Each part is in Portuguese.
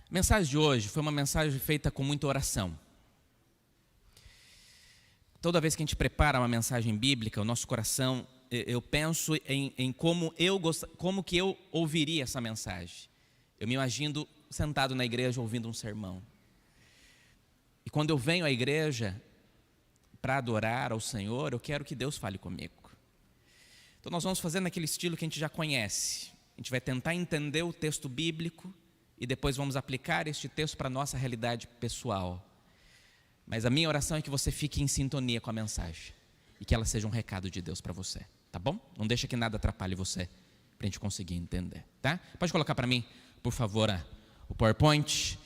A mensagem de hoje foi uma mensagem feita com muita oração. Toda vez que a gente prepara uma mensagem bíblica, o nosso coração, eu penso em como que eu ouviria essa mensagem. Eu me imagino sentado na igreja ouvindo um sermão. E quando eu venho à igreja para adorar ao Senhor, eu quero que Deus fale comigo. Então nós vamos fazer naquele estilo que a gente já conhece. A gente vai tentar entender o texto bíblico e depois vamos aplicar este texto para a nossa realidade pessoal. Mas a minha oração é que você fique em sintonia com a mensagem e que ela seja um recado de Deus para você, tá bom? Não deixa que nada atrapalhe você para a gente conseguir entender, tá? Pode colocar para mim, por favor, o PowerPoint.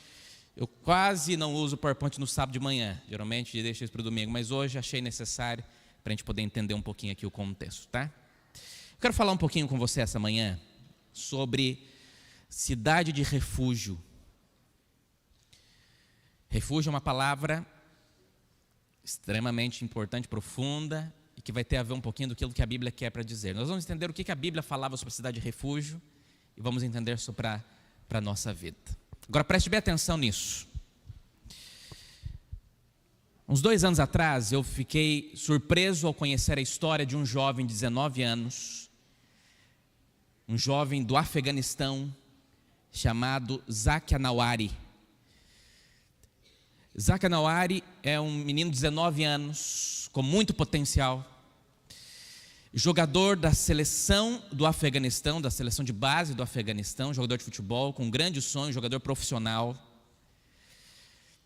Eu quase não uso o PowerPoint no sábado de manhã, geralmente deixo isso para o domingo, mas hoje achei necessário para a gente poder entender um pouquinho aqui o contexto, tá? Eu quero falar um pouquinho com você essa manhã sobre cidade de refúgio. Refúgio é uma palavra extremamente importante, profunda, e que vai ter a ver um pouquinho do que a Bíblia quer para dizer. Nós vamos entender o que a Bíblia falava sobre a cidade de refúgio e vamos entender isso para a nossa vida. Agora preste bem atenção nisso. Uns 2 anos atrás eu fiquei surpreso ao conhecer a história de um jovem de 19 anos, um jovem do Afeganistão, chamado Zaki Anawari. Zaki Anawari é um menino de 19 anos, com muito potencial, jogador da seleção do Afeganistão, da seleção de base do Afeganistão, jogador de futebol, com um grande sonho, jogador profissional,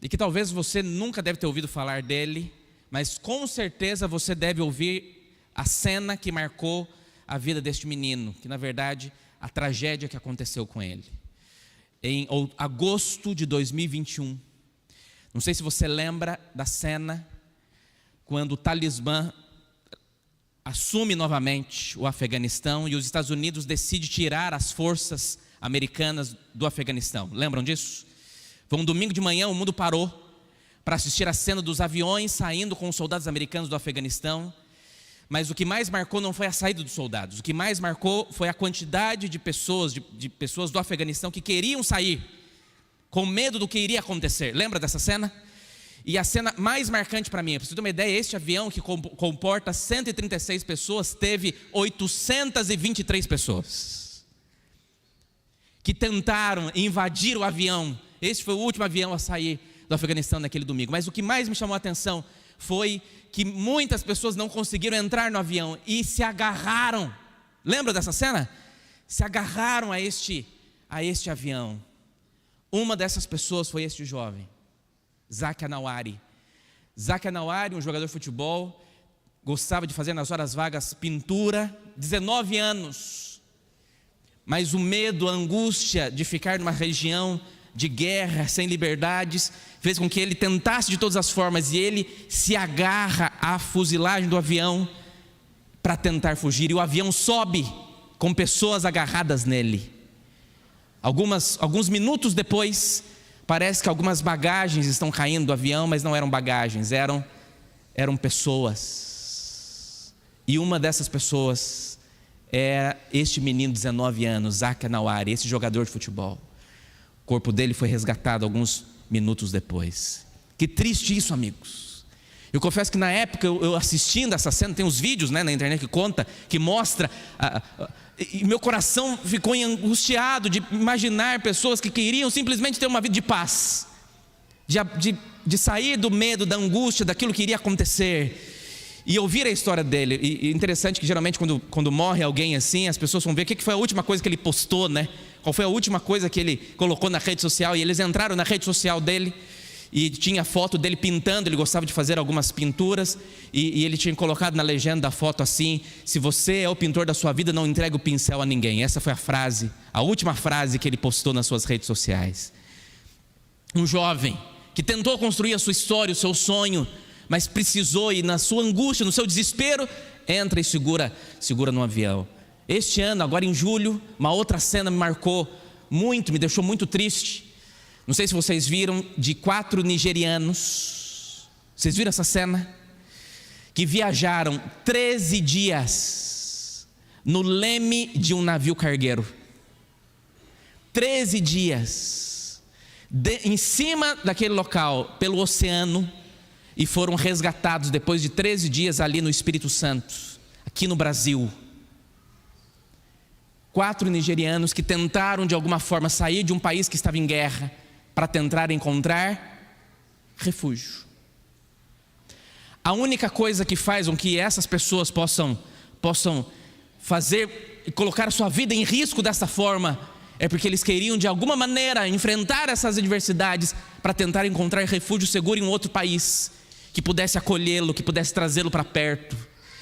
e que talvez você nunca deve ter ouvido falar dele, mas com certeza você deve ouvir a cena que marcou a vida deste menino, que na verdade, a tragédia que aconteceu com ele. Em agosto de 2021, não sei se você lembra da cena quando o Talibã assume novamente o Afeganistão e os Estados Unidos decidem tirar as forças americanas do Afeganistão. Lembram disso? Foi um domingo de manhã, o mundo parou para assistir a cena dos aviões saindo com os soldados americanos do Afeganistão. Mas o que mais marcou não foi a saída dos soldados. O que mais marcou foi a quantidade de pessoas do Afeganistão que queriam sair, com medo do que iria acontecer. Lembra dessa cena? E a cena mais marcante para mim, para você ter uma ideia, este avião que comporta 136 pessoas, teve 823 pessoas que tentaram invadir o avião. Esse foi o último avião a sair do Afeganistão naquele domingo. Mas o que mais me chamou a atenção foi que muitas pessoas não conseguiram entrar no avião e se agarraram. Lembra dessa cena? Se agarraram a este avião. Uma dessas pessoas foi este jovem, Zaki Anawari. Zaki Anawari, um jogador de futebol, gostava de fazer nas horas vagas pintura, 19 anos. Mas o medo, a angústia de ficar numa região de guerra, sem liberdades, fez com que ele tentasse de todas as formas, e ele se agarra à fuzilagem do avião para tentar fugir, e o avião sobe com pessoas agarradas nele. Alguns minutos depois, parece que algumas bagagens estão caindo do avião, mas não eram bagagens, eram pessoas. E uma dessas pessoas era este menino de 19 anos, Zaki Anawari, esse jogador de futebol. O corpo dele foi resgatado alguns minutos depois. Que triste isso, amigos. Eu confesso que na época, eu assistindo essa cena, tem uns vídeos na internet que mostra, e meu coração ficou angustiado de imaginar pessoas que queriam simplesmente ter uma vida de paz, de sair do medo, da angústia, daquilo que iria acontecer, e ouvir a história dele. E interessante que geralmente quando morre alguém assim, as pessoas vão ver o que foi a última coisa que ele postou, né? Qual foi a última coisa que ele colocou na rede social, e eles entraram na rede social dele, e tinha foto dele pintando, ele gostava de fazer algumas pinturas, e ele tinha colocado na legenda da foto assim: se você é o pintor da sua vida, não entregue o pincel a ninguém. Essa foi a última frase que ele postou nas suas redes sociais. Um jovem que tentou construir a sua história, o seu sonho, mas precisou, e na sua angústia, no seu desespero, entra e segura no avião. Este ano, agora em julho, uma outra cena me marcou muito, me deixou muito triste. Não sei se vocês viram, de 4 nigerianos. Vocês viram essa cena? Que viajaram 13 dias no leme de um navio cargueiro. 13 dias. em cima daquele local, pelo oceano, e foram resgatados depois de 13 dias ali no Espírito Santo, aqui no Brasil. 4 nigerianos que tentaram de alguma forma sair de um país que estava em guerra para tentar encontrar refúgio. A única coisa que faz com que essas pessoas possam fazer e colocar sua vida em risco dessa forma é porque eles queriam de alguma maneira enfrentar essas adversidades para tentar encontrar refúgio seguro em um outro país que pudesse acolhê-lo, que pudesse trazê-lo para perto.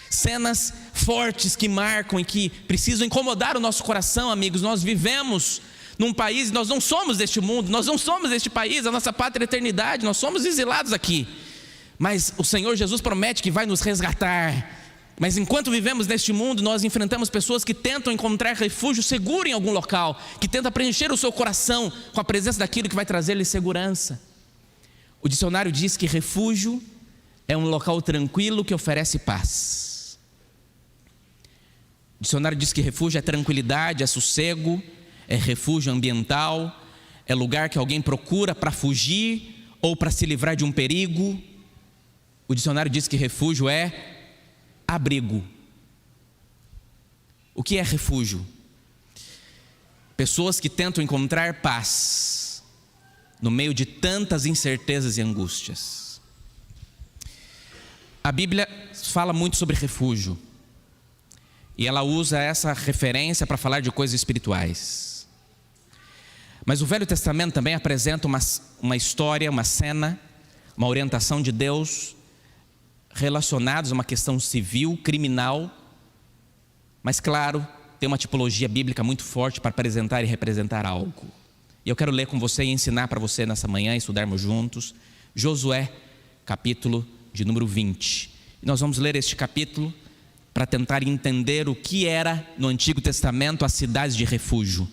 Cenas fortes que marcam e que precisam incomodar o nosso coração, amigos. Nós vivemos num país, nós não somos deste mundo, nós não somos deste país, a nossa pátria é a eternidade, nós somos exilados aqui. Mas o Senhor Jesus promete que vai nos resgatar. Mas enquanto vivemos neste mundo, nós enfrentamos pessoas que tentam encontrar refúgio seguro em algum local, que tentam preencher o seu coração com a presença daquilo que vai trazer-lhe segurança. O dicionário diz que refúgio é um local tranquilo que oferece paz. O dicionário diz que refúgio é tranquilidade, é sossego, é refúgio ambiental, é lugar que alguém procura para fugir ou para se livrar de um perigo. O dicionário diz que refúgio é abrigo. O que é refúgio? Pessoas que tentam encontrar paz no meio de tantas incertezas e angústias. A Bíblia fala muito sobre refúgio e ela usa essa referência para falar de coisas espirituais. Mas o Velho Testamento também apresenta uma história, uma cena, uma orientação de Deus relacionados a uma questão civil, criminal, mas claro, tem uma tipologia bíblica muito forte para apresentar e representar algo. E eu quero ler com você e ensinar para você nessa manhã, estudarmos juntos, Josué, capítulo de número 20. E nós vamos ler este capítulo para tentar entender o que era no Antigo Testamento as cidades de refúgio,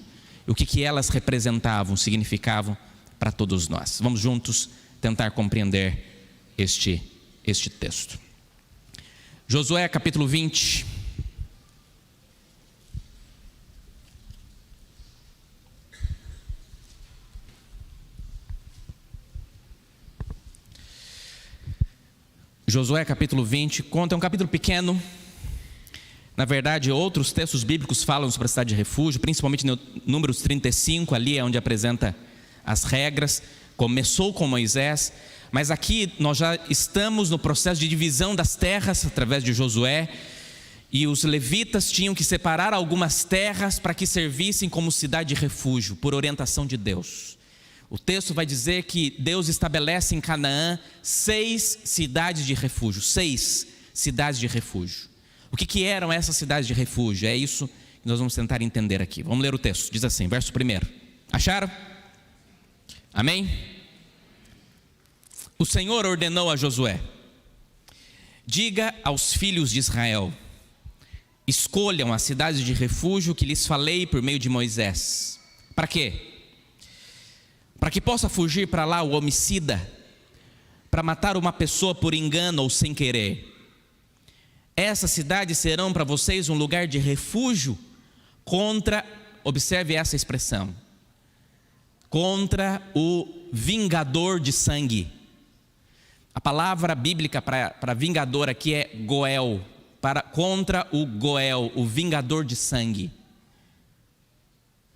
o que elas representavam, significavam para todos nós. Vamos juntos tentar compreender este texto. Josué capítulo 20. Josué capítulo 20, é um capítulo pequeno. Na verdade, outros textos bíblicos falam sobre a cidade de refúgio, principalmente no Números 35, ali é onde apresenta as regras. Começou com Moisés, mas aqui nós já estamos no processo de divisão das terras através de Josué, e os levitas tinham que separar algumas terras para que servissem como cidade de refúgio, por orientação de Deus. O texto vai dizer que Deus estabelece em Canaã 6 cidades de refúgio, 6 cidades de refúgio. O que eram essas cidades de refúgio? É isso que nós vamos tentar entender aqui. Vamos ler o texto, diz assim, verso 1. Acharam? Amém? O Senhor ordenou a Josué: diga aos filhos de Israel, escolham as cidades de refúgio que lhes falei por meio de Moisés. Para quê? Para que possa fugir para lá o homicida, para matar uma pessoa por engano ou sem querer. Essas cidades serão para vocês um lugar de refúgio contra, observe essa expressão, contra o vingador de sangue. A palavra bíblica para vingador aqui é Goel, contra o Goel, o vingador de sangue.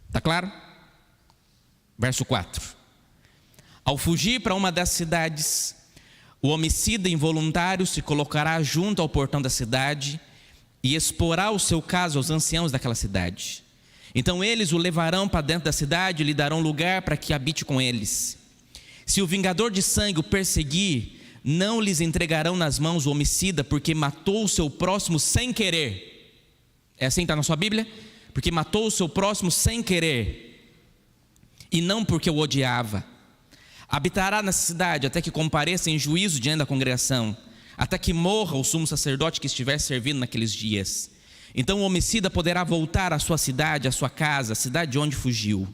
Está claro? Verso 4. Ao fugir para uma das cidades, o homicida involuntário se colocará junto ao portão da cidade e exporá o seu caso aos anciãos daquela cidade. Então eles o levarão para dentro da cidade e lhe darão lugar para que habite com eles. Se o vingador de sangue o perseguir, não lhes entregarão nas mãos o homicida, porque matou o seu próximo sem querer. É assim que está na sua Bíblia? Porque matou o seu próximo sem querer, e não porque o odiava. Habitará na cidade até que compareça em juízo diante da congregação, até que morra o sumo sacerdote que estiver servindo naqueles dias. Então o homicida poderá voltar à sua cidade, à sua casa, a cidade de onde fugiu.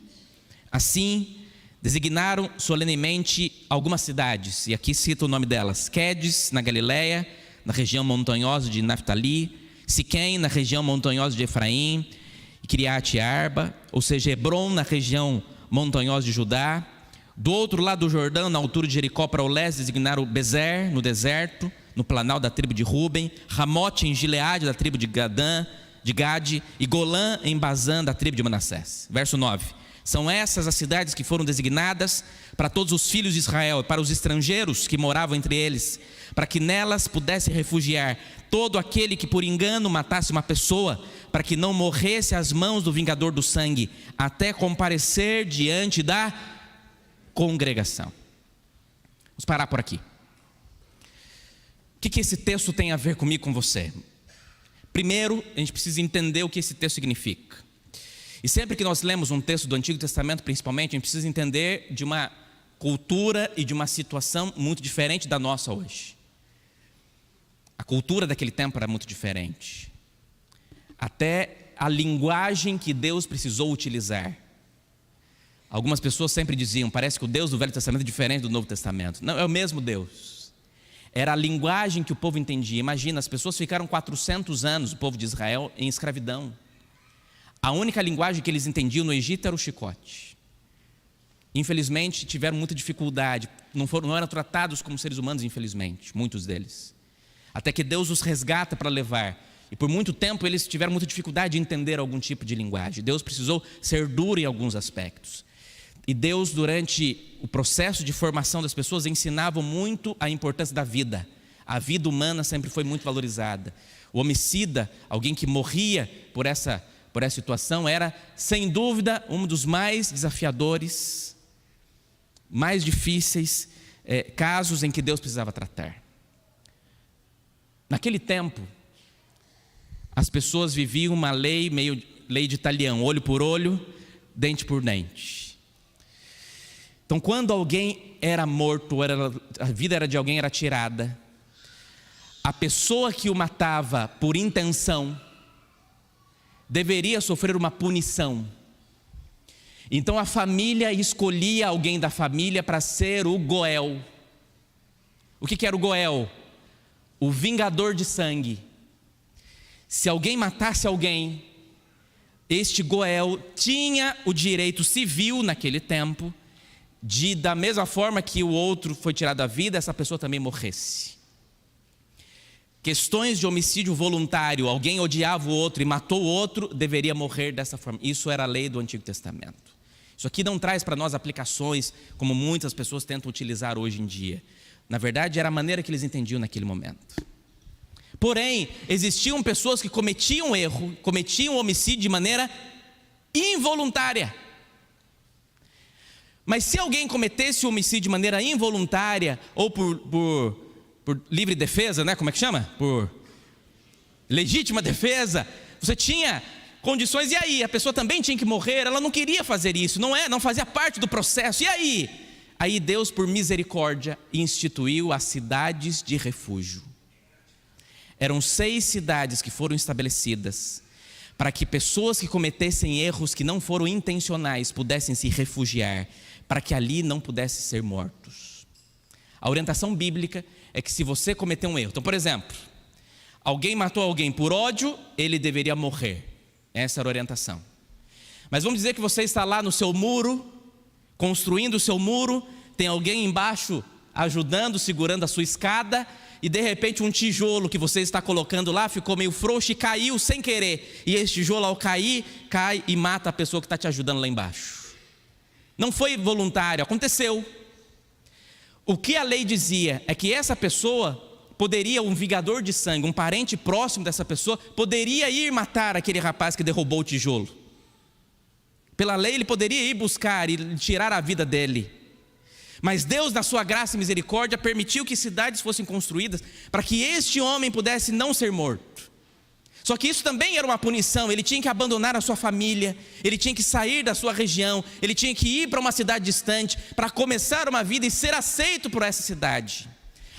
Assim, designaram solenemente algumas cidades, e aqui cito o nome delas: Quedes, na Galileia, na região montanhosa de Naftali; Siquém, na região montanhosa de Efraim, e Criate Arba, ou seja, Hebron, na região montanhosa de Judá; Do outro lado do Jordão, na altura de Jericó para o leste, designaram Bezer, no deserto, no planalto da tribo de Ruben, Ramote em Gileade, da tribo de Gade, e Golã em Bazã, da tribo de Manassés. Verso 9. São essas as cidades que foram designadas para todos os filhos de Israel, para os estrangeiros que moravam entre eles, para que nelas pudesse refugiar todo aquele que por engano matasse uma pessoa, para que não morresse às mãos do vingador do sangue, até comparecer diante da congregação. Vamos parar por aqui. O que esse texto tem a ver comigo, com você? Primeiro, a gente precisa entender o que esse texto significa. E sempre que nós lemos um texto do Antigo Testamento, principalmente, a gente precisa entender de uma cultura e de uma situação muito diferente da nossa hoje. A cultura daquele tempo era muito diferente. Até a linguagem que Deus precisou utilizar. Algumas pessoas sempre diziam, parece que o Deus do Velho Testamento é diferente do Novo Testamento. Não, é o mesmo Deus. Era a linguagem que o povo entendia. Imagina, as pessoas ficaram 400 anos, o povo de Israel, em escravidão. A única linguagem que eles entendiam no Egito era o chicote. Infelizmente, tiveram muita dificuldade. Não eram tratados como seres humanos, infelizmente, muitos deles. Até que Deus os resgata para levar. E por muito tempo eles tiveram muita dificuldade de entender algum tipo de linguagem. Deus precisou ser duro em alguns aspectos. E Deus, durante o processo de formação das pessoas, ensinava muito a importância da vida. A vida humana sempre foi muito valorizada. O homicida, alguém que morria por essa situação, era, sem dúvida, um dos mais desafiadores, mais difíceis casos em que Deus precisava tratar. Naquele tempo, as pessoas viviam uma lei, meio lei de talião, olho por olho, dente por dente. Então, quando alguém era morto, a vida era de alguém era tirada, a pessoa que o matava por intenção deveria sofrer uma punição. Então a família escolhia alguém da família para ser o Goel. O que era o Goel? O vingador de sangue. Se alguém matasse alguém, este Goel tinha o direito civil naquele tempo de, da mesma forma que o outro foi tirado da vida, essa pessoa também morresse. Questões de homicídio voluntário, alguém odiava o outro e matou o outro, deveria morrer dessa forma. Isso era a lei do Antigo Testamento. Isso aqui não traz para nós aplicações como muitas pessoas tentam utilizar hoje em dia. Na verdade, era a maneira que eles entendiam naquele momento. Porém, existiam pessoas que cometiam erro, cometiam homicídio de maneira involuntária. Mas se alguém cometesse o homicídio de maneira involuntária, ou por livre defesa, né? Como é que chama? Por legítima defesa, você tinha condições, e aí? A pessoa também tinha que morrer, ela não queria fazer isso, não fazia parte do processo, e aí? Aí Deus, por misericórdia, instituiu as cidades de refúgio. Eram 6 cidades que foram estabelecidas para que pessoas que cometessem erros que não foram intencionais pudessem se refugiar, para que ali não pudessem ser mortos. A orientação bíblica é que se você cometer um erro, então, por exemplo, alguém matou alguém por ódio, ele deveria morrer. Essa era a orientação. Mas vamos dizer que você está lá no seu muro, construindo o seu muro, tem alguém embaixo ajudando, segurando a sua escada, e de repente um tijolo que você está colocando lá ficou meio frouxo e caiu sem querer. E esse tijolo, ao cair, cai e mata a pessoa que está te ajudando lá embaixo. Não foi voluntário, aconteceu. O que a lei dizia é que essa pessoa poderia, um vingador de sangue, um parente próximo dessa pessoa, poderia ir matar aquele rapaz que derrubou o tijolo. Pela lei ele poderia ir buscar e tirar a vida dele. Mas Deus, na sua graça e misericórdia, permitiu que cidades fossem construídas para que este homem pudesse não ser morto. Só que isso também era uma punição. Ele tinha que abandonar a sua família, ele tinha que sair da sua região, ele tinha que ir para uma cidade distante para começar uma vida e ser aceito por essa cidade.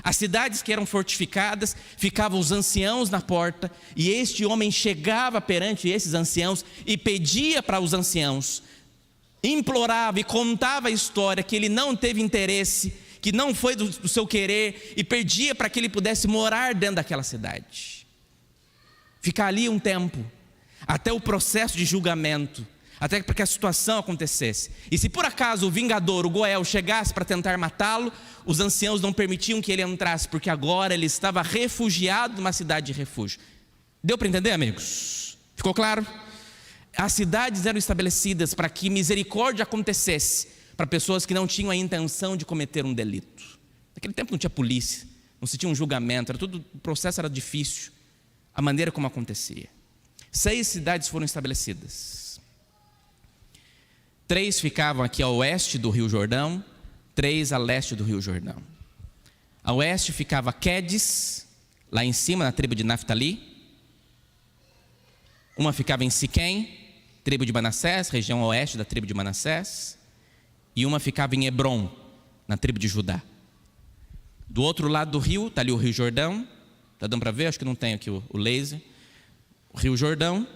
As cidades que eram fortificadas, ficavam os anciãos na porta, e este homem chegava perante esses anciãos e pedia para os anciãos, implorava e contava a história que ele não teve interesse, que não foi do seu querer, e pedia para que ele pudesse morar dentro daquela cidade. Ficar ali um tempo, até o processo de julgamento, até para que a situação acontecesse. E se por acaso o vingador, o Goel, chegasse para tentar matá-lo, os anciãos não permitiam que ele entrasse, porque agora ele estava refugiado numa cidade de refúgio. Deu para entender, amigos? Ficou claro? As cidades eram estabelecidas para que misericórdia acontecesse para pessoas que não tinham a intenção de cometer um delito. Naquele tempo não tinha polícia, não se tinha um julgamento, o processo era difícil, a maneira como acontecia. 6 cidades foram estabelecidas. 3 ficavam aqui a oeste do Rio Jordão, 3 a leste do Rio Jordão. A oeste ficava Quedes, lá em cima, na tribo de Naftali. Uma ficava em Siquém, tribo de Manassés, região oeste da tribo de Manassés. E uma ficava em Hebrom, na tribo de Judá. Do outro lado do rio, está ali o Rio Jordão. Está dando para ver? Acho que não tem aqui o laser. O Rio Jordão.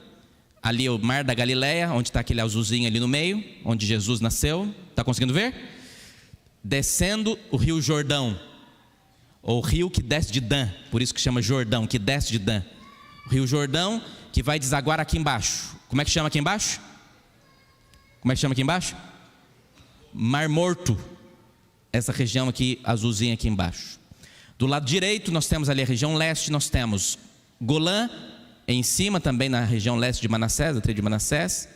Ali é o Mar da Galileia, onde está aquele azulzinho ali no meio, onde Jesus nasceu. Está conseguindo ver? Descendo o Rio Jordão, ou rio que desce de Dan, por isso que chama Jordão, que desce de Dan. O Rio Jordão que vai desaguar aqui embaixo. Como é que chama aqui embaixo? Como é que chama aqui embaixo? Mar Morto. Essa região aqui, azulzinha aqui embaixo. Do lado direito nós temos ali a região leste, nós temos Golã, em cima também na região leste de Manassés, da tribo de Manassés.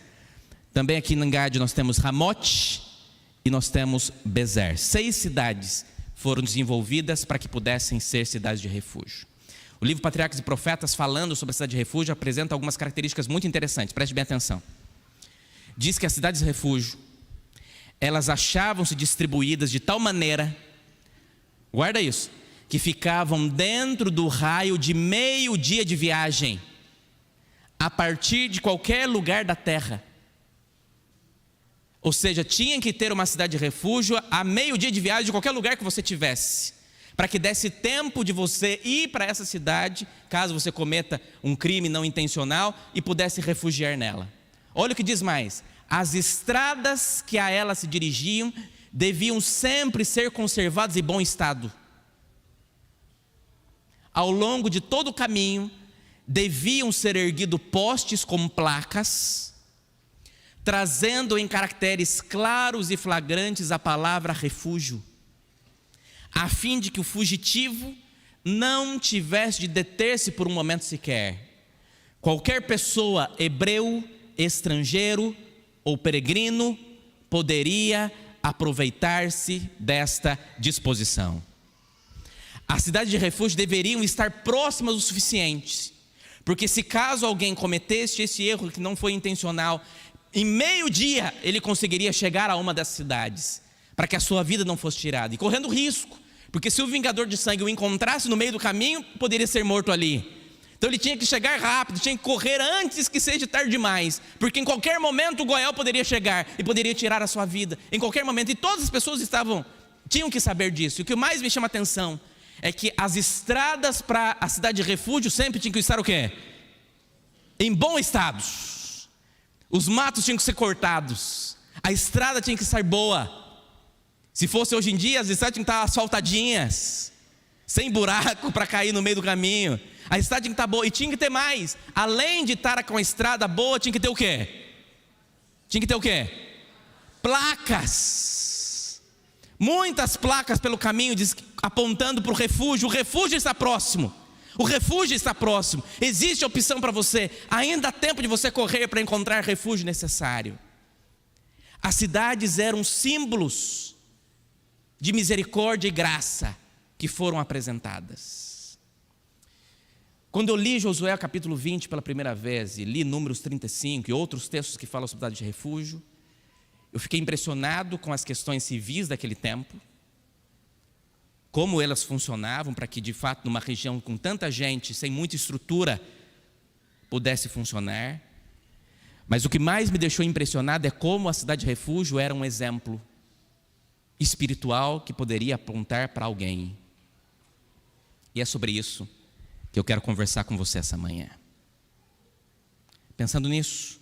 Também aqui em Engade nós temos Ramote e nós temos Bezer. 6 cidades foram desenvolvidas para que pudessem ser cidades de refúgio. O livro Patriarcas e Profetas, falando sobre a cidade de refúgio, apresenta algumas características muito interessantes, preste bem atenção. Diz que as cidades de refúgio, elas achavam-se distribuídas de tal maneira, guarda isso, que ficavam dentro do raio de meio dia de viagem, a partir de qualquer lugar da terra. Ou seja, tinha que ter uma cidade de refúgio a meio dia de viagem de qualquer lugar que você tivesse, para que desse tempo de você ir para essa cidade, caso você cometa um crime não intencional, e pudesse refugiar nela. Olha o que diz mais: as estradas que a ela se dirigiam deviam sempre ser conservadas em bom estado. Ao longo de todo o caminho, deviam ser erguidos postes com placas, trazendo em caracteres claros e flagrantes a palavra refúgio, a fim de que o fugitivo não tivesse de deter-se por um momento sequer. Qualquer pessoa, hebreu, estrangeiro ou peregrino, poderia aproveitar-se desta disposição. As cidades de refúgio deveriam estar próximas o suficiente, porque se caso alguém cometesse esse erro que não foi intencional, em meio dia ele conseguiria chegar a uma das cidades, para que a sua vida não fosse tirada, e correndo risco, porque se o vingador de sangue o encontrasse no meio do caminho, poderia ser morto ali. Então ele tinha que chegar rápido, tinha que correr antes que seja tarde demais, porque em qualquer momento o Goel poderia chegar e poderia tirar a sua vida, em qualquer momento, e todas as pessoas tinham que saber disso. E o que mais me chama a atenção é que as estradas para a cidade de refúgio sempre tinham que estar o quê? Em bom estado. Os matos tinham que ser cortados, a estrada tinha que estar boa. Se fosse hoje em dia, as estradas tinham que estar asfaltadinhas, sem buraco para cair no meio do caminho. A estrada tinha que estar boa, e tinha que ter mais. Além de estar com a estrada boa, tinha que ter o quê? Tinha que ter o quê? Placas. Muitas placas pelo caminho, apontando para o refúgio. O refúgio está próximo. O refúgio está próximo. Existe opção para você. Ainda há tempo de você correr para encontrar refúgio necessário. As cidades eram símbolos de misericórdia e graça que foram apresentadas. Quando eu li Josué capítulo 20 pela primeira vez, e li Números 35 e outros textos que falam sobre a cidade de refúgio, eu fiquei impressionado com as questões civis daquele tempo, como elas funcionavam para que de fato numa região com tanta gente, sem muita estrutura, pudesse funcionar. Mas o que mais me deixou impressionado é como a cidade de refúgio era um exemplo espiritual que poderia apontar para alguém. E é sobre isso que eu quero conversar com você essa manhã. Pensando nisso,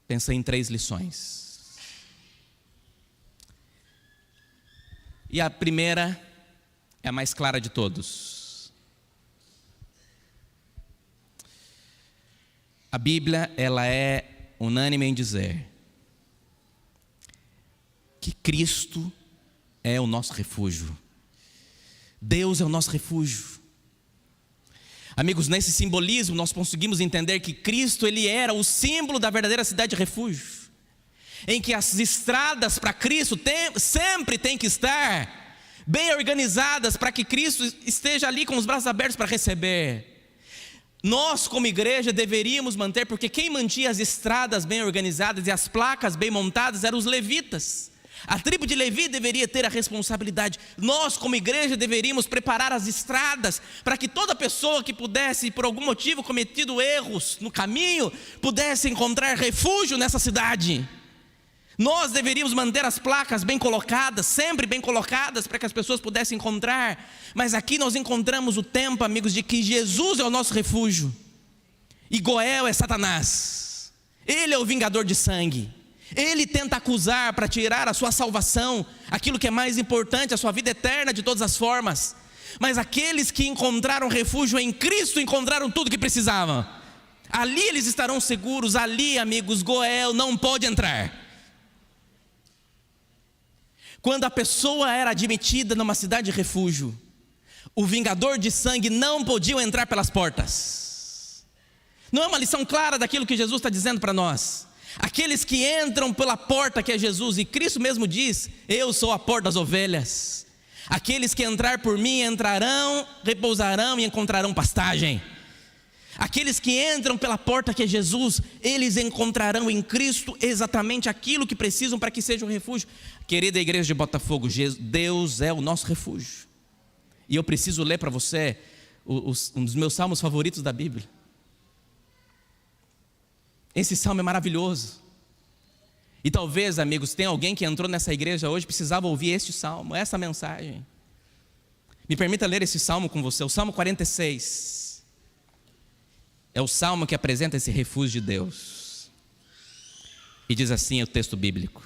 pensei em 3 lições. E a primeira é a mais clara de todos. A Bíblia, ela é unânime em dizer que Cristo é o nosso refúgio. Deus é o nosso refúgio. Amigos, nesse simbolismo nós conseguimos entender que Cristo, Ele era o símbolo da verdadeira cidade de refúgio, em que as estradas para Cristo sempre têm que estar bem organizadas para que Cristo esteja ali com os braços abertos para receber. Nós como igreja deveríamos manter, porque quem mantinha as estradas bem organizadas e as placas bem montadas eram os levitas. A tribo de Levi deveria ter a responsabilidade. Nós como igreja deveríamos preparar as estradas para que toda pessoa que pudesse, por algum motivo cometido erros no caminho, pudesse encontrar refúgio nessa cidade. Nós deveríamos manter as placas bem colocadas, sempre bem colocadas, para que as pessoas pudessem encontrar. Mas aqui nós encontramos o tempo, amigos, de que Jesus é o nosso refúgio e Goel é Satanás. Ele é o vingador de sangue. Ele tenta acusar para tirar a sua salvação, aquilo que é mais importante, a sua vida eterna de todas as formas. Mas aqueles que encontraram refúgio em Cristo encontraram tudo que precisavam. Ali eles estarão seguros. Ali, amigos, Goel não pode entrar. Quando a pessoa era admitida numa cidade de refúgio, o vingador de sangue não podia entrar pelas portas. Não é uma lição clara daquilo que Jesus está dizendo para nós? Aqueles que entram pela porta que é Jesus, e Cristo mesmo diz: eu sou a porta das ovelhas. Aqueles que entrar por mim entrarão, repousarão e encontrarão pastagem. Aqueles que entram pela porta que é Jesus, eles encontrarão em Cristo exatamente aquilo que precisam para que seja um refúgio. Querida igreja de Botafogo, Deus é o nosso refúgio. E eu preciso ler para você um dos meus salmos favoritos da Bíblia. Esse salmo é maravilhoso. E talvez, amigos, tem alguém que entrou nessa igreja hoje, precisava ouvir este salmo, essa mensagem. Me permita ler esse salmo com você, o Salmo 46. É o salmo que apresenta esse refúgio de Deus. E diz assim o texto bíblico.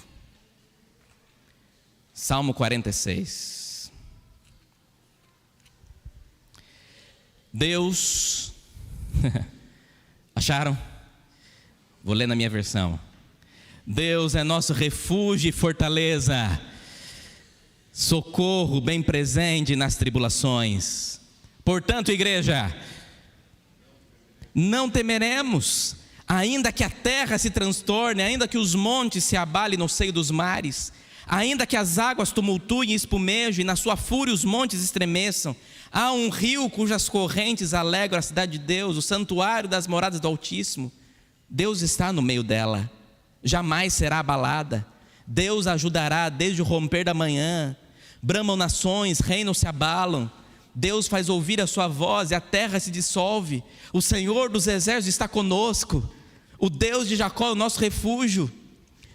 Salmo 46. Deus, acharam? Vou ler na minha versão. Deus é nosso refúgio e fortaleza, socorro bem presente nas tribulações. Portanto, igreja, não temeremos, ainda que a terra se transtorne, ainda que os montes se abalem no seio dos mares, ainda que as águas tumultuem e espumejem, e na sua fúria os montes estremeçam. Há um rio cujas correntes alegram a cidade de Deus, o santuário das moradas do Altíssimo. Deus está no meio dela, jamais será abalada. Deus ajudará desde o romper da manhã. Bramam nações, reinos se abalam. Deus faz ouvir a sua voz e a terra se dissolve. O Senhor dos exércitos está conosco. O Deus de Jacó é o nosso refúgio.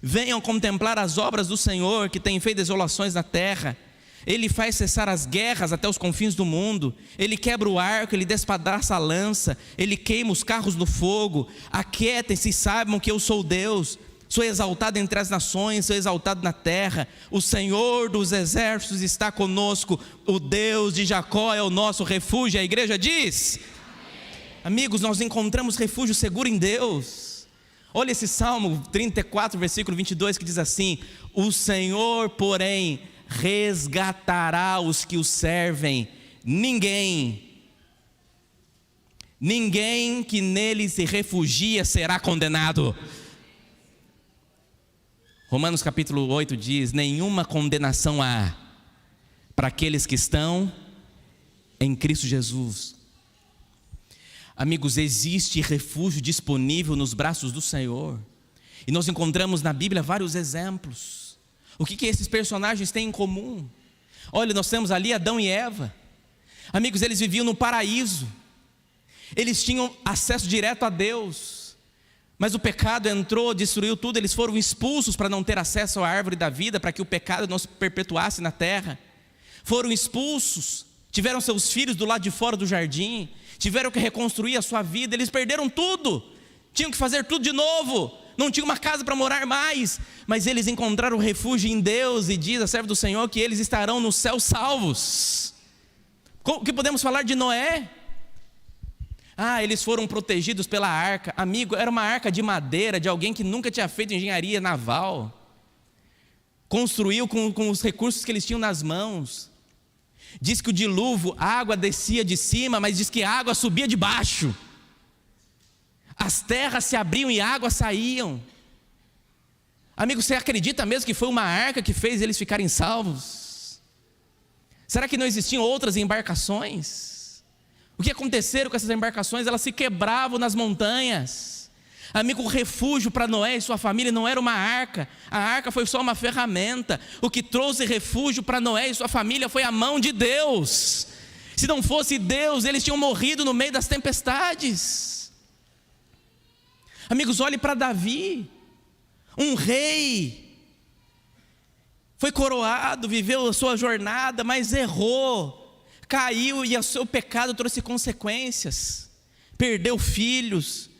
Venham contemplar as obras do Senhor, que tem feito desolações na terra. Ele faz cessar as guerras até os confins do mundo. Ele quebra o arco, ele despedaça a lança. Ele queima os carros no fogo. Aquietem-se e saibam que eu sou Deus. Sou exaltado entre as nações, sou exaltado na terra. O Senhor dos exércitos está conosco. O Deus de Jacó é o nosso refúgio. A igreja diz: amém. Amigos, nós encontramos refúgio seguro em Deus. Olha esse Salmo 34, versículo 22, que diz assim: o Senhor, porém, resgatará os que o servem. Ninguém que nele se refugia será condenado. Romanos capítulo 8 diz: nenhuma condenação há para aqueles que estão em Cristo Jesus. Amigos, existe refúgio disponível nos braços do Senhor. E nós encontramos na Bíblia vários exemplos. O que esses personagens têm em comum? Olha, nós temos ali Adão e Eva. Amigos, eles viviam no paraíso. Eles tinham acesso direto a Deus. Mas o pecado entrou, destruiu tudo. Eles foram expulsos para não ter acesso à árvore da vida, para que o pecado não se perpetuasse na terra. Foram expulsos, tiveram seus filhos do lado de fora do jardim, tiveram que reconstruir a sua vida. Eles perderam tudo, tinham que fazer tudo de novo. Não tinha uma casa para morar mais, mas eles encontraram refúgio em Deus, e diz a serva do Senhor que eles estarão no céu salvos. O que podemos falar de Noé? Eles foram protegidos pela arca. Amigo, era uma arca de madeira, de alguém que nunca tinha feito engenharia naval. construiu com os recursos que eles tinham nas mãos. Diz que o dilúvio, a água descia de cima, mas diz que a água subia de baixo. As terras se abriam e águas saíam. Amigo, você acredita mesmo que foi uma arca que fez eles ficarem salvos? Será que não existiam outras embarcações? O que aconteceram com essas embarcações? Elas se quebravam nas montanhas. Amigo, o refúgio para Noé e sua família não era uma arca. A arca foi só uma ferramenta. O que trouxe refúgio para Noé e sua família foi a mão de Deus. Se não fosse Deus, eles tinham morrido no meio das tempestades. Amigos, olhe para Davi, um rei, foi coroado, viveu a sua jornada, mas errou, caiu e o seu pecado trouxe consequências. Perdeu filhos,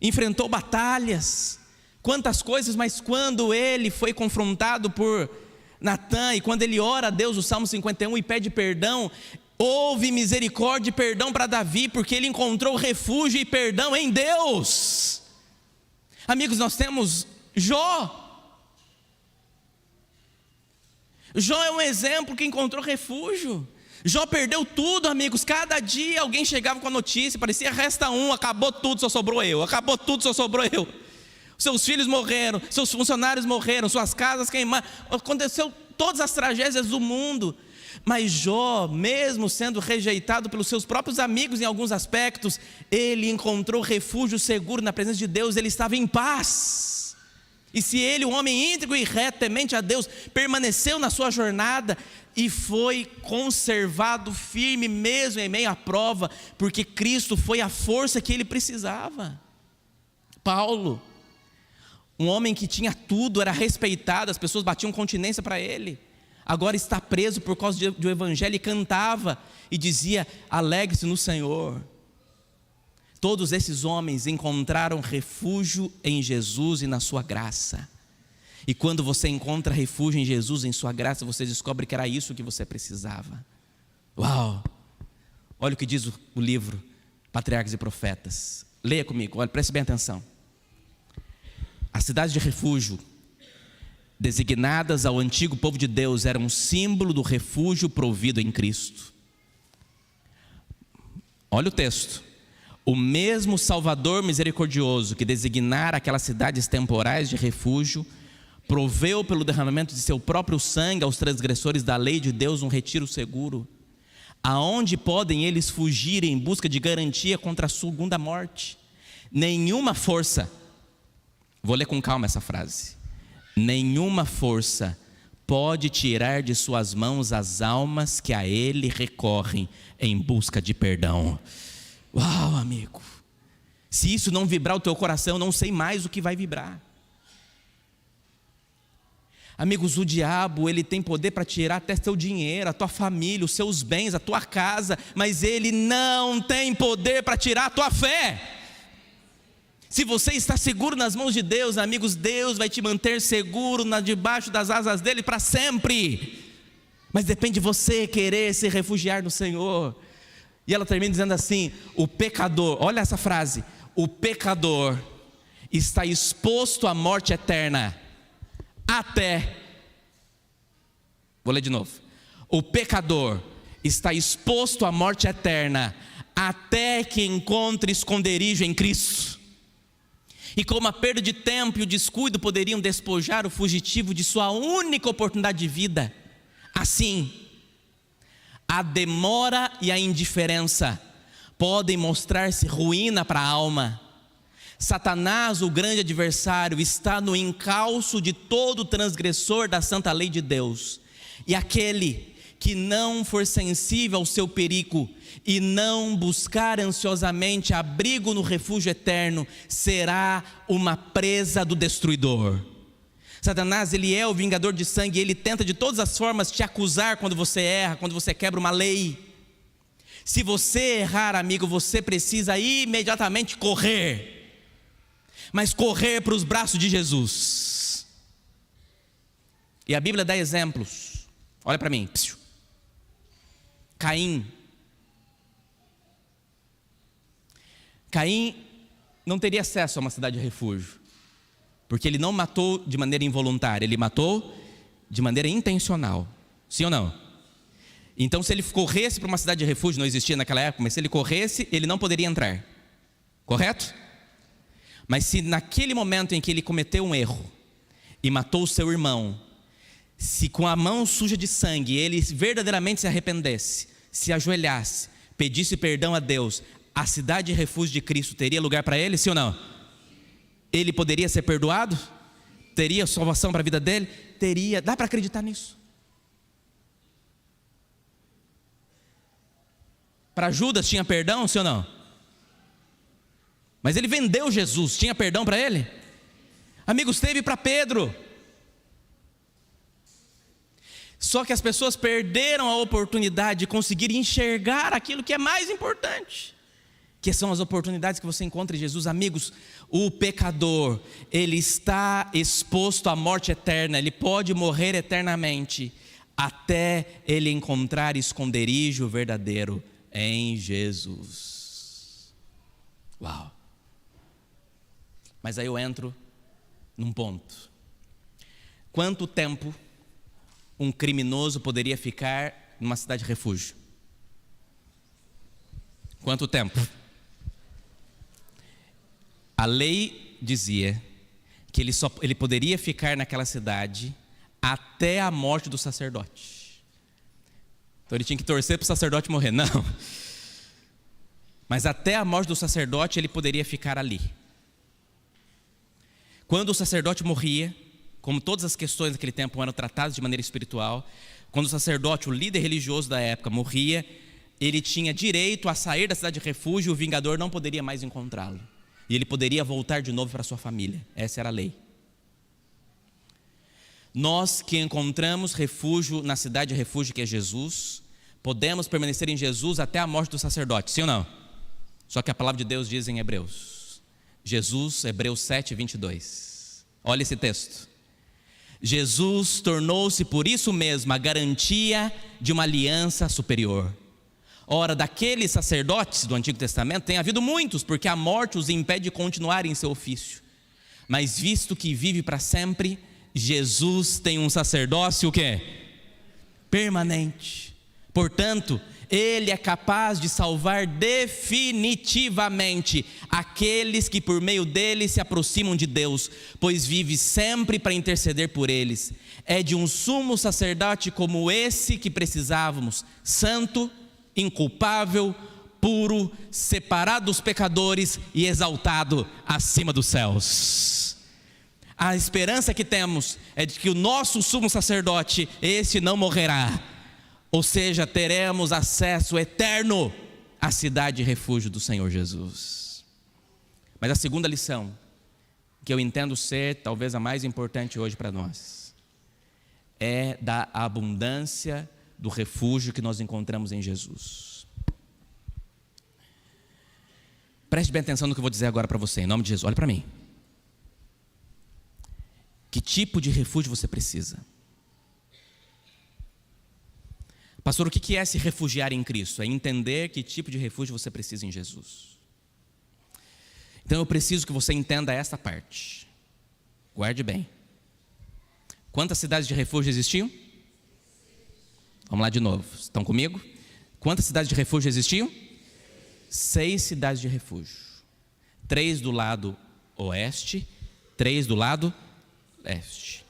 enfrentou batalhas, quantas coisas, mas quando ele foi confrontado por Natã, e quando ele ora a Deus, o Salmo 51, e pede perdão, houve misericórdia e perdão para Davi, porque ele encontrou refúgio e perdão em Deus. Amigos, nós temos Jó. Jó é um exemplo que encontrou refúgio. Jó perdeu tudo, amigos. Cada dia alguém chegava com a notícia, parecia resta um, acabou tudo, só sobrou eu. Acabou tudo, só sobrou eu. Seus filhos morreram, seus funcionários morreram, suas casas queimaram. Aconteceu todas as tragédias do mundo. Mas Jó, mesmo sendo rejeitado pelos seus próprios amigos em alguns aspectos, ele encontrou refúgio seguro na presença de Deus, ele estava em paz. E se ele, um homem íntegro e reto, temente a Deus, permaneceu na sua jornada e foi conservado firme mesmo em meio à prova, porque Cristo foi a força que ele precisava. Paulo, um homem que tinha tudo, era respeitado, as pessoas batiam continência para ele, agora está preso por causa do evangelho, e cantava e dizia: alegre-se no Senhor. Todos esses homens encontraram refúgio em Jesus e na sua graça. E quando você encontra refúgio em Jesus, em sua graça, você descobre que era isso que você precisava. Uau! Olha o que diz o livro Patriarcas e Profetas. Leia comigo, olha, preste bem atenção. As cidades de refúgio, designadas ao antigo povo de Deus, eram um símbolo do refúgio provido em Cristo. Olha o texto. O mesmo Salvador misericordioso que designara aquelas cidades temporais de refúgio, proveu pelo derramamento de seu próprio sangue aos transgressores da lei de Deus um retiro seguro, aonde podem eles fugir em busca de garantia contra a segunda morte. Nenhuma força, vou ler com calma essa frase, nenhuma força pode tirar de suas mãos as almas que a ele recorrem em busca de perdão. Uau, amigo, se isso não vibrar o teu coração, eu não sei mais o que vai vibrar. Amigos, o diabo, ele tem poder para tirar até teu dinheiro, a tua família, os seus bens, a tua casa, mas ele não tem poder para tirar a tua fé. Se você está seguro nas mãos de Deus, amigos, Deus vai te manter seguro debaixo das asas dele para sempre. Mas depende de você querer se refugiar no Senhor. E ela termina dizendo assim: o pecador, olha essa frase, o pecador está exposto à morte eterna até, vou ler de novo, o pecador está exposto à morte eterna até que encontre esconderijo em Cristo. E como a perda de tempo e o descuido poderiam despojar o fugitivo de sua única oportunidade de vida, assim a demora e a indiferença podem mostrar-se ruína para a alma. Satanás, o grande adversário, está no encalço de todo transgressor da santa lei de Deus. E aquele que não for sensível ao seu perigo e não buscar ansiosamente abrigo no refúgio eterno, será uma presa do destruidor. Satanás, ele é o vingador de sangue, ele tenta de todas as formas te acusar quando você erra, quando você quebra uma lei. Se você errar, amigo, você precisa imediatamente correr, mas correr para os braços de Jesus. E a Bíblia dá exemplos. Olha para mim. Caim não teria acesso a uma cidade de refúgio, porque ele não matou de maneira involuntária, ele matou de maneira intencional. Sim ou não? Então, se ele corresse para uma cidade de refúgio, não existia naquela época, mas se ele corresse, ele não poderia entrar. Correto? Mas se naquele momento em que ele cometeu um erro e matou o seu irmão, se com a mão suja de sangue ele verdadeiramente se arrependesse, se ajoelhasse, pedisse perdão a Deus, a cidade de refúgio de Cristo teria lugar para ele, sim ou não? Ele poderia ser perdoado? Teria salvação para a vida dele? Teria. Dá para acreditar nisso? Para Judas tinha perdão, sim ou não? Mas ele vendeu Jesus, tinha perdão para ele? Amigos, teve para Pedro. Só que as pessoas perderam a oportunidade de conseguir enxergar aquilo que é mais importante, que são as oportunidades que você encontra em Jesus. Amigos, o pecador, ele está exposto à morte eterna, ele pode morrer eternamente, até ele encontrar esconderijo verdadeiro em Jesus. Uau! Mas aí eu entro num ponto. Quanto tempo um criminoso poderia ficar numa cidade de refúgio? Quanto tempo? A lei dizia que ele poderia ficar naquela cidade até a morte do sacerdote. Então ele tinha que torcer para o sacerdote morrer. Não. Mas até a morte do sacerdote ele poderia ficar ali. Quando o sacerdote morria, como todas as questões daquele tempo eram tratadas de maneira espiritual, quando o sacerdote, o líder religioso da época, morria, ele tinha direito a sair da cidade de refúgio e o vingador não poderia mais encontrá-lo. E ele poderia voltar de novo para sua família. Essa era a lei. Nós que encontramos refúgio na cidade de refúgio que é Jesus, podemos permanecer em Jesus até a morte do sacerdote, sim ou não? Só que a palavra de Deus diz em Hebreus, Hebreus 7:22. Olha esse texto. Jesus tornou-se por isso mesmo a garantia de uma aliança superior. Ora, daqueles sacerdotes do Antigo Testamento tem havido muitos, porque a morte os impede de continuar em seu ofício. Mas visto que vive para sempre, Jesus tem um sacerdócio o quê? Permanente. Portanto, ele é capaz de salvar definitivamente aqueles que por meio dele se aproximam de Deus, pois vive sempre para interceder por eles. É de um sumo sacerdote como esse que precisávamos, santo, inculpável, puro, separado dos pecadores e exaltado acima dos céus. A esperança que temos é de que o nosso sumo sacerdote, esse não morrerá. Ou seja, teremos acesso eterno à cidade de refúgio do Senhor Jesus. Mas a segunda lição, que eu entendo ser talvez a mais importante hoje para nós, é da abundância do refúgio que nós encontramos em Jesus. Preste bem atenção no que eu vou dizer agora para você, em nome de Jesus. Olha para mim. Que tipo de refúgio você precisa? Pastor, o que é se refugiar em Cristo? É entender que tipo de refúgio você precisa em Jesus. Então eu preciso que você entenda esta parte. Guarde bem. Quantas cidades de refúgio existiam? Vamos lá de novo. Estão comigo? Quantas cidades de refúgio existiam? 6 cidades de refúgio. 3 do lado oeste, 3 do lado leste.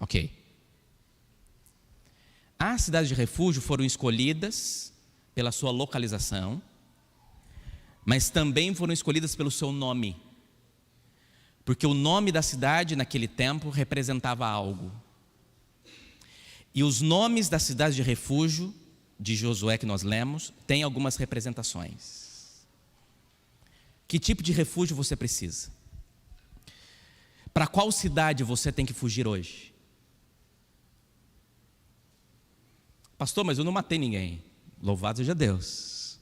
Ok. As cidades de refúgio foram escolhidas pela sua localização, mas também foram escolhidas pelo seu nome, porque o nome da cidade naquele tempo representava algo. E os nomes das cidades de refúgio de Josué que nós lemos têm algumas representações. Que tipo de refúgio você precisa? Para qual cidade você tem que fugir hoje? Pastor, mas eu não matei ninguém. Louvado seja Deus.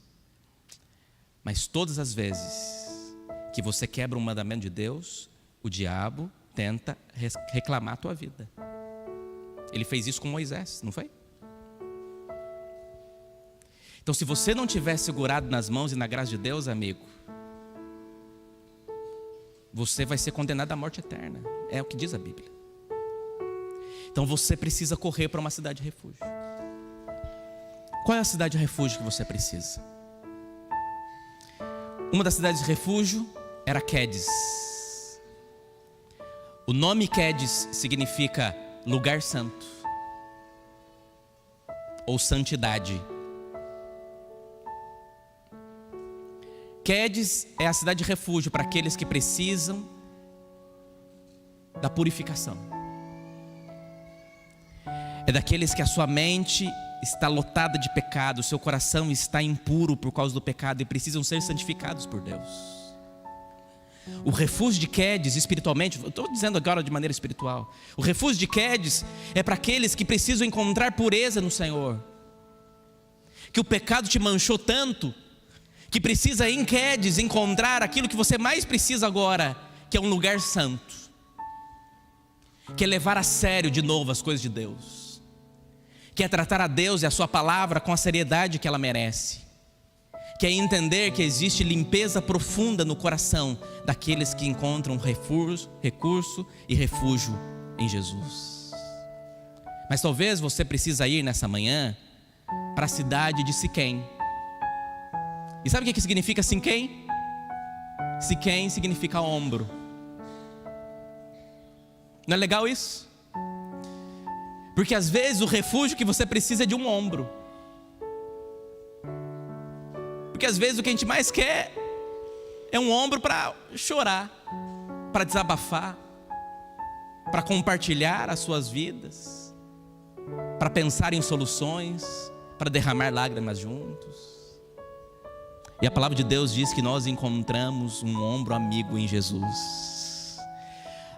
Mas todas as vezes que você quebra um mandamento de Deus, o diabo tenta reclamar a tua vida. Ele fez isso com Moisés, não foi? Então, se você não tiver segurado nas mãos e na graça de Deus, amigo, você vai ser condenado à morte eterna. É o que diz a Bíblia. Então você precisa correr para uma cidade de refúgio. Qual é a cidade de refúgio que você precisa? Uma das cidades de refúgio era Quedes. O nome Quedes significa lugar santo ou santidade. Quedes é a cidade de refúgio para aqueles que precisam da purificação. É daqueles que a sua mente está lotada de pecado, o seu coração está impuro por causa do pecado e precisam ser santificados por Deus. O refúgio de Quedes, espiritualmente, eu estou dizendo agora de maneira espiritual, o refúgio de Quedes é para aqueles que precisam encontrar pureza no Senhor, que o pecado te manchou tanto, que precisa em Quedes encontrar aquilo que você mais precisa agora, que é um lugar santo, que é levar a sério de novo as coisas de Deus, que é tratar a Deus e a sua palavra com a seriedade que ela merece, que é entender que existe limpeza profunda no coração daqueles que encontram recurso e refúgio em Jesus. Mas talvez você precisa ir nessa manhã para a cidade de Siquém. E sabe o que significa Siquém? Siquém significa ombro. Não é legal isso? Porque às vezes o refúgio que você precisa é de um ombro. Porque às vezes o que a gente mais quer é um ombro para chorar, para desabafar, para compartilhar as suas vidas, para pensar em soluções, para derramar lágrimas juntos. E a palavra de Deus diz que nós encontramos um ombro amigo em Jesus.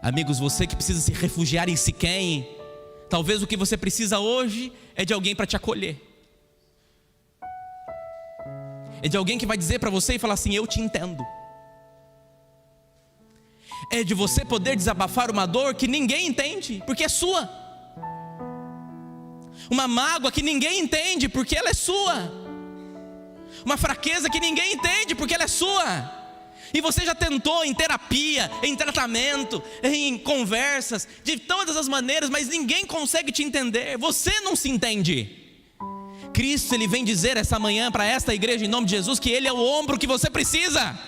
Amigos, você que precisa se refugiar em Siquém, talvez o que você precisa hoje é de alguém para te acolher. É de alguém que vai dizer para você e falar assim: eu te entendo. É de você poder desabafar uma dor que ninguém entende, porque é sua. Uma mágoa que ninguém entende, porque ela é sua. Uma fraqueza que ninguém entende, porque ela é sua. E você já tentou em terapia, em tratamento, em conversas, de todas as maneiras, mas ninguém consegue te entender. Você não se entende. Cristo, Ele vem dizer essa manhã para esta igreja, em nome de Jesus, que Ele é o ombro que você precisa.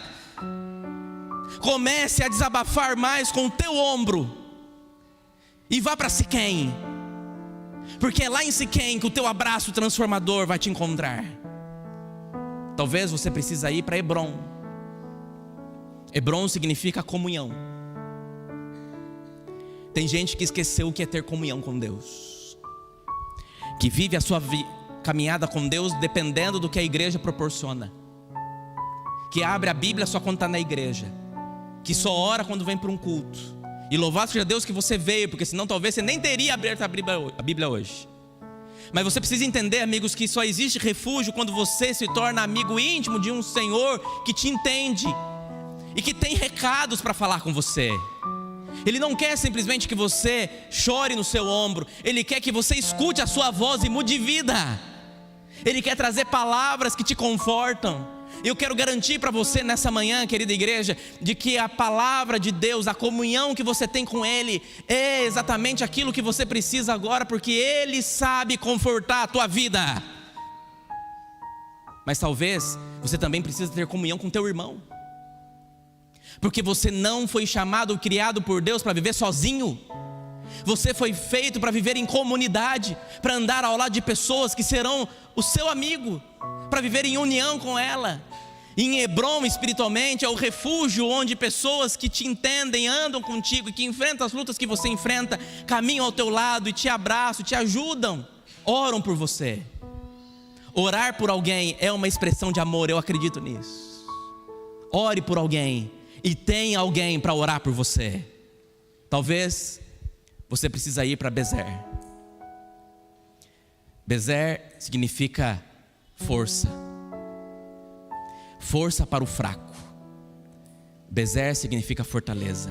Comece a desabafar mais com o teu ombro e vá para Siquém, porque é lá em Siquém que o teu abraço transformador vai te encontrar. Talvez você precise ir para Hebrom. Hebrom significa comunhão. Tem gente que esqueceu o que é ter comunhão com Deus, que vive a sua caminhada com Deus dependendo do que a igreja proporciona, que abre a Bíblia só quando está na igreja, que só ora quando vem para um culto. E louvado seja Deus que você veio, porque senão talvez você nem teria aberto a Bíblia hoje. Mas você precisa entender, amigos, que só existe refúgio quando você se torna amigo íntimo de um Senhor que te entende e que tem recados para falar com você. Ele não quer simplesmente que você chore no seu ombro, Ele quer que você escute a sua voz e mude de vida. Ele quer trazer palavras que te confortam. Eu quero garantir para você nessa manhã, querida igreja, de que a palavra de Deus, a comunhão que você tem com Ele, é exatamente aquilo que você precisa agora, porque Ele sabe confortar a tua vida. Mas talvez você também precise ter comunhão com teu irmão, porque você não foi chamado ou criado por Deus para viver sozinho. Você foi feito para viver em comunidade, para andar ao lado de pessoas que serão o seu amigo, para viver em união com ela. Em Hebrom, espiritualmente, é o refúgio onde pessoas que te entendem, andam contigo, que enfrentam as lutas que você enfrenta, caminham ao teu lado e te abraçam, te ajudam, oram por você. Orar por alguém é uma expressão de amor, eu acredito nisso. Ore por alguém e tenha alguém para orar por você. Talvez você precisa ir para Bezer. Bezer significa força. Força para o fraco. Bezer significa fortaleza.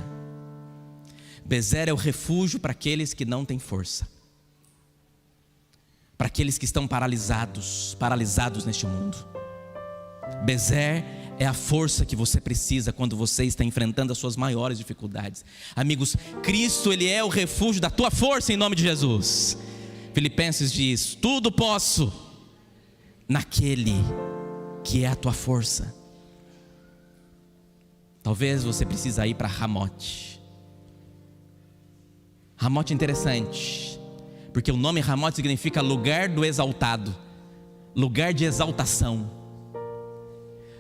Bezer é o refúgio para aqueles que não têm força, para aqueles que estão paralisados neste mundo. Bezer é a força que você precisa quando você está enfrentando as suas maiores dificuldades. Amigos, Cristo, Ele é o refúgio da tua força em nome de Jesus. Filipenses diz: tudo posso naquele que é a tua força. Talvez você precise ir para Ramote. Ramote é interessante, porque o nome Ramote significa lugar do exaltado, lugar de exaltação.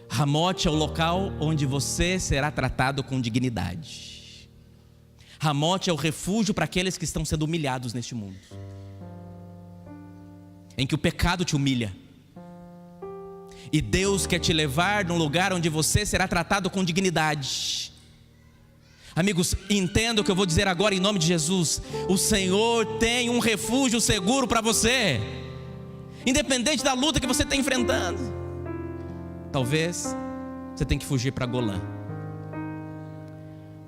Ramote é o local onde você será tratado com dignidade. Ramote é o refúgio para aqueles que estão sendo humilhados neste mundo, em que o pecado te humilha, e Deus quer te levar num lugar onde você será tratado com dignidade. Amigos, entenda o que eu vou dizer agora em nome de Jesus. O Senhor tem um refúgio seguro para você, independente da luta que você está enfrentando. Talvez você tenha que fugir para Golã.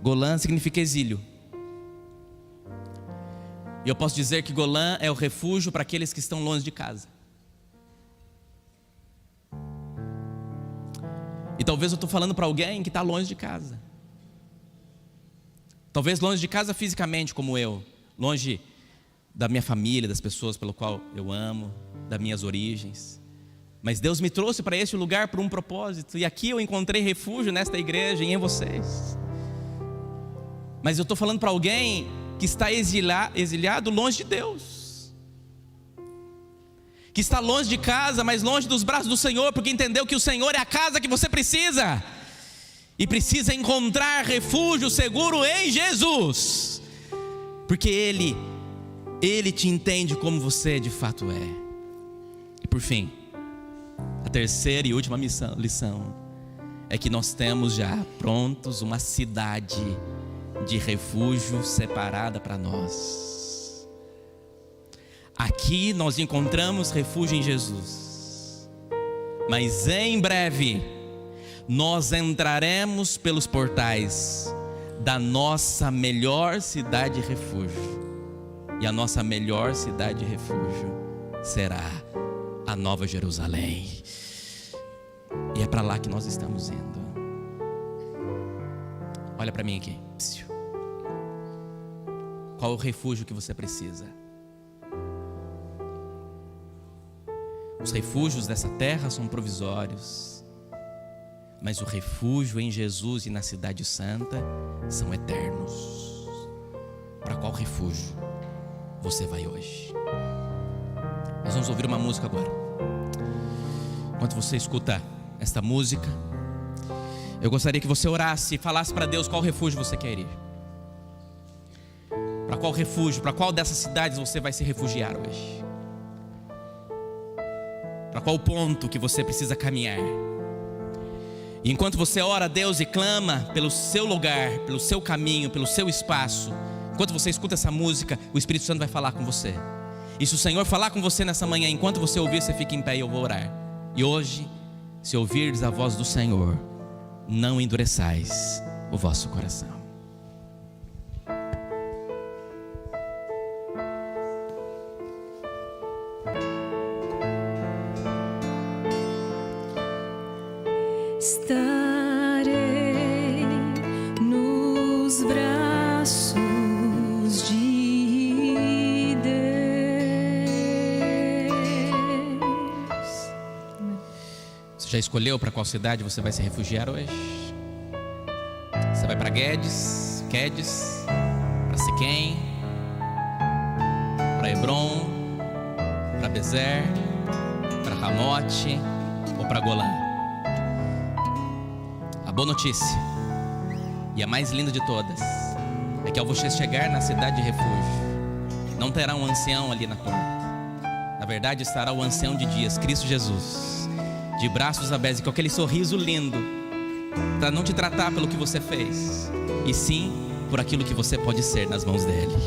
Golã significa exílio. E eu posso dizer que Golã é o refúgio para aqueles que estão longe de casa. E talvez eu estou falando para alguém que está longe de casa. Talvez longe de casa fisicamente, como eu, longe da minha família, das pessoas pelo qual eu amo, das minhas origens. Mas Deus me trouxe para este lugar por um propósito, e aqui eu encontrei refúgio nesta igreja e em vocês. Mas eu estou falando para alguém que está exilhado longe de Deus, que está longe de casa, mas longe dos braços do Senhor, porque entendeu que o Senhor é a casa que você precisa, e precisa encontrar refúgio seguro em Jesus, porque Ele te entende como você de fato é. E por fim, a terceira e última lição é que nós temos já prontos uma cidade de refúgio separada para nós. Aqui nós encontramos refúgio em Jesus, mas em breve nós entraremos pelos portais da nossa melhor cidade de refúgio, e a nossa melhor cidade de refúgio será a Nova Jerusalém, e é para lá que nós estamos indo. Olha para mim aqui. Qual é o refúgio que você precisa? Os refúgios dessa terra são provisórios, mas o refúgio em Jesus e na cidade santa são eternos. Para qual refúgio você vai hoje? Nós vamos ouvir uma música agora. Enquanto você escuta esta música, eu gostaria que você orasse e falasse para Deus qual refúgio você quer ir. Para qual refúgio, para qual dessas cidades você vai se refugiar hoje? Para qual ponto que você precisa caminhar? E enquanto você ora a Deus e clama pelo seu lugar, pelo seu caminho, pelo seu espaço, enquanto você escuta essa música, o Espírito Santo vai falar com você. E se o Senhor falar com você nessa manhã, enquanto você ouvir, você fica em pé e eu vou orar. E hoje, se ouvirdes a voz do Senhor, não endureçais o vosso coração. Estarei nos braços de Deus. Você já escolheu para qual cidade você vai se refugiar hoje? Você vai para Quedes, para Siquém, para Hebron, para Bezer, para Ramote ou para Golã? A boa notícia, e a mais linda de todas, é que ao você chegar na cidade de refúgio, não terá um ancião ali na porta. Na verdade estará o ancião de dias, Cristo Jesus, de braços abertos e com aquele sorriso lindo, para não te tratar pelo que você fez, e sim por aquilo que você pode ser nas mãos dele.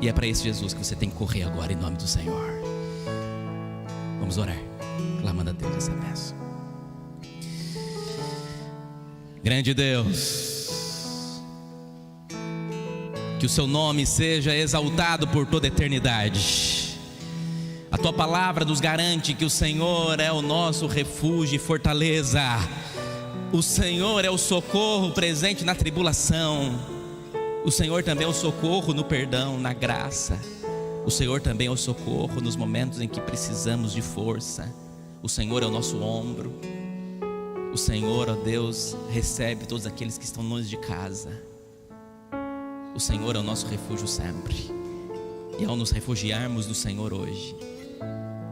E é para esse Jesus que você tem que correr agora em nome do Senhor. Vamos orar, clamando a Deus essa bênção. Grande Deus, que o seu nome seja exaltado por toda a eternidade. A tua palavra nos garante que o Senhor é o nosso refúgio e fortaleza. O Senhor é o socorro presente na tribulação. O Senhor também é o socorro no perdão, na graça. O Senhor também é o socorro nos momentos em que precisamos de força. O Senhor é o nosso ombro. O Senhor, ó Deus, recebe todos aqueles que estão longe de casa. O Senhor é o nosso refúgio sempre. E ao nos refugiarmos no Senhor hoje,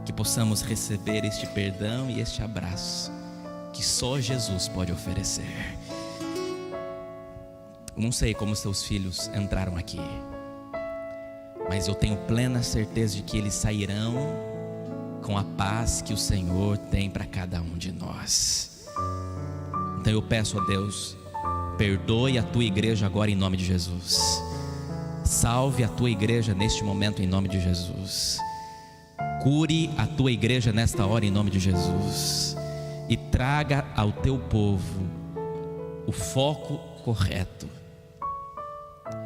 que possamos receber este perdão e este abraço que só Jesus pode oferecer. Não sei como seus filhos entraram aqui, mas eu tenho plena certeza de que eles sairão com a paz que o Senhor tem para cada um de nós. Então eu peço a Deus, perdoe a tua igreja agora em nome de Jesus. Salve a tua igreja neste momento em nome de Jesus. Cure a tua igreja nesta hora em nome de Jesus. E traga ao teu povo o foco correto,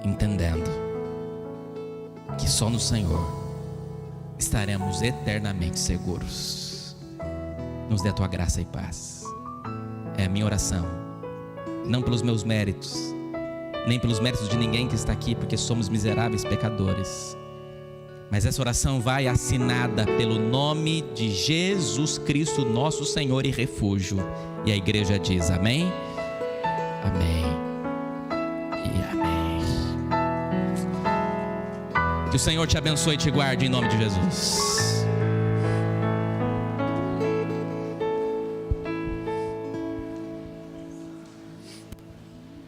entendendo que só no Senhor estaremos eternamente seguros. Nos dê a tua graça e paz. É a minha oração, não pelos meus méritos, nem pelos méritos de ninguém que está aqui, porque somos miseráveis pecadores, mas essa oração vai assinada pelo nome de Jesus Cristo, nosso Senhor e refúgio. E a igreja diz amém, amém e amém. Que o Senhor te abençoe e te guarde em nome de Jesus.